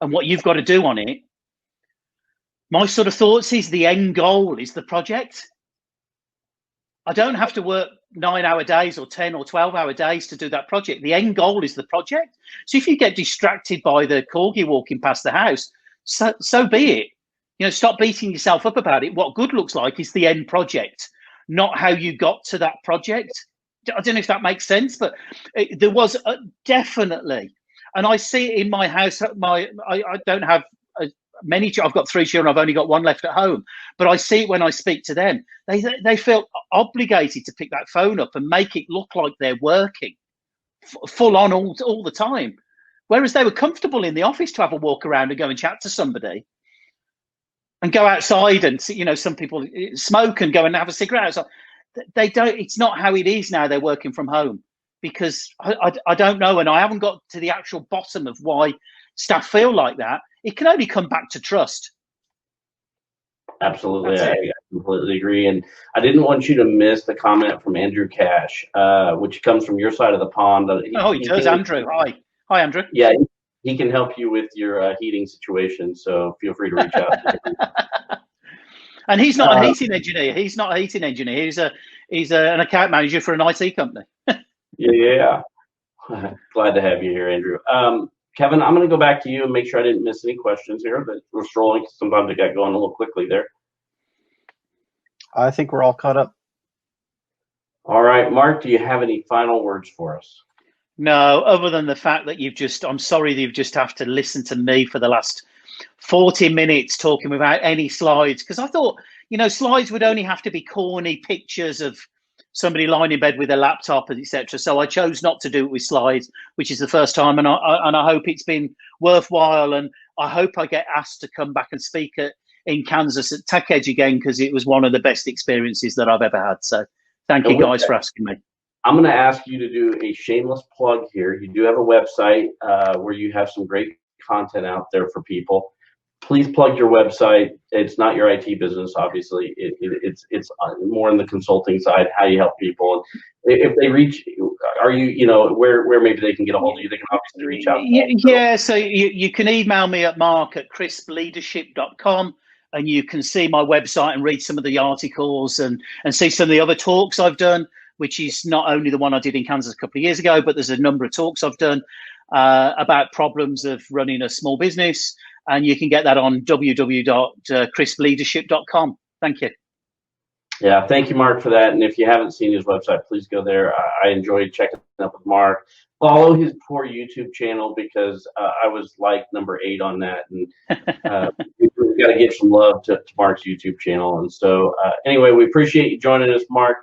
S2: and what you've got to do on it, my sort of thoughts is the end goal is the project. I don't have to work 9-hour days or 10 or 12-hour days to do that project. The end goal is the project. So if you get distracted by the corgi walking past the house, so be it. You know, stop beating yourself up about it. What good looks like is the end project, not how you got to that project. I don't know if that makes sense, but there was definitely, and I see it in my house. I don't have many. I've got 3 children. I've only got 1 left at home, but I see it when I speak to them. They feel obligated to pick that phone up and make it look like they're working full on all the time, whereas they were comfortable in the office to have a walk around and go and chat to somebody, and go outside and, you know, some people smoke and go and have a cigarette outside. They don't. It's not how it is now. They're working from home because I don't know, and I haven't got to the actual bottom of why staff feel like that. It can only come back to trust.
S1: Absolutely, I completely agree. And I didn't want you to miss the comment from Andrew Cash, which comes from your side of the pond.
S2: He does, Andrew. Hi, Andrew.
S1: Yeah, he can help you with your heating situation, so feel free to reach out to him.
S2: And he's not a heating engineer. He's not a heating engineer. He's an account manager for an IT company.
S1: Yeah. Glad to have you here, Andrew. Kevin, I'm going to go back to you and make sure I didn't miss any questions here, but we're strolling. Sometimes it got going a little quickly there.
S3: I think we're all caught up.
S1: All right, Mark, do you have any final words for us?
S2: No, other than the fact that I'm sorry that you've just have to listen to me for the last 40 minutes talking without any slides, because I thought, you know, slides would only have to be corny pictures of somebody lying in bed with a laptop, etc. So I chose not to do it with slides, which is the first time, and I hope it's been worthwhile, and I hope I get asked to come back and speak in Kansas at Tech Edge again, because it was one of the best experiences that I've ever had. So thank you guys for asking me.
S1: I'm going to ask you to do a shameless plug here. You do have a website where you have some great content out there for people. Please plug your website. It's not your IT business, obviously. It's more in the consulting side, how you help people. If they reach, are you know, where maybe they can get a hold of you? They can obviously reach out.
S2: Yeah, so you can email me at mark@crispleadership.com, and you can see my website and read some of the articles and see some of the other talks I've done, which is not only the one I did in Kansas a couple of years ago, but there's a number of talks I've done about problems of running a small business. And you can get that on www.crispleadership.com. Thank you.
S1: Yeah, thank you, Mark, for that. And if you haven't seen his website, please go there. I enjoyed checking up with Mark. Follow his poor YouTube channel, because I was like number 8 on that. And we've got to give some love to Mark's YouTube channel. And so anyway, we appreciate you joining us, Mark.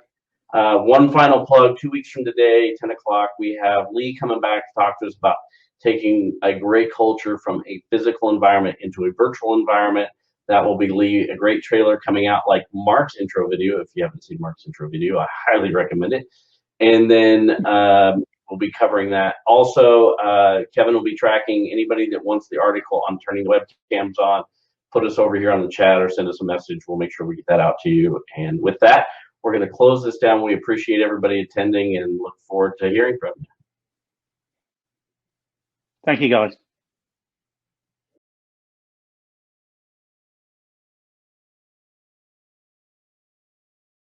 S1: One final plug: 2 weeks from today, 10 o'clock, we have Lee coming back to talk to us about taking a great culture from a physical environment into a virtual environment. That will be Lee, a great trailer coming out like Mark's intro video. If you haven't seen Mark's intro video, I highly recommend it. And then we'll be covering that. Also, Kevin will be tracking anybody that wants the article on turning webcams on. Put us over here on the chat or send us a message. We'll make sure we get that out to you. And with that, we're going to close this down. We appreciate everybody attending and look forward to hearing from you.
S2: Thank you, guys.